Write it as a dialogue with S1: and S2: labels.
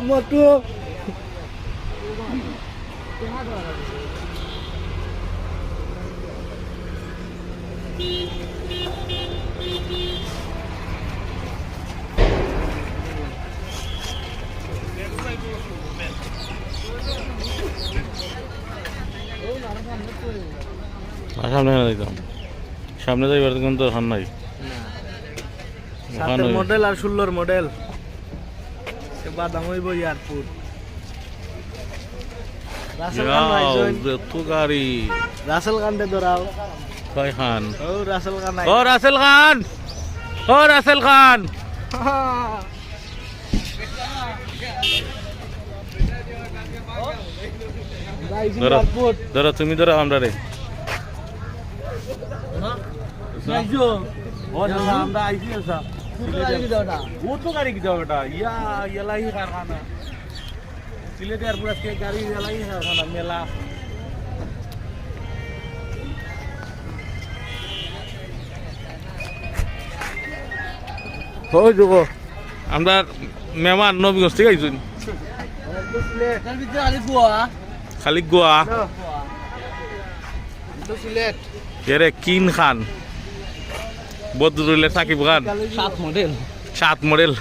S1: মোটু
S2: সামনে যাইতাম, সামনে যাইবার কিন্তু হান নাই।
S1: মডেল আর 16 মডেল বাদাম হইব এয়ারপোর্ট।
S2: গাড়ি
S1: রাসেল খানকে ধরাও।
S2: কয় খান?
S1: ও রাসেল খান,
S2: ও রাসেল খান, ও রাসেল খান। ধরো ধরো, তুমি ধরো আমরা রে। আমরা আইসি আসা ও তো গাড়ি কি যাও বেটা, ইয়া ইয়ালাই কারখানা সিলেট এয়ারপোর্ট আজকে গাড়ি ইয়ালাই কারখানা মেলা। ওই যুগ আমরা মেহমান নবীগঞ্জ থেকে আইসুন, খালি গোয়া এরে কিন খান বদরুলের সাকিব খান 7 মডেল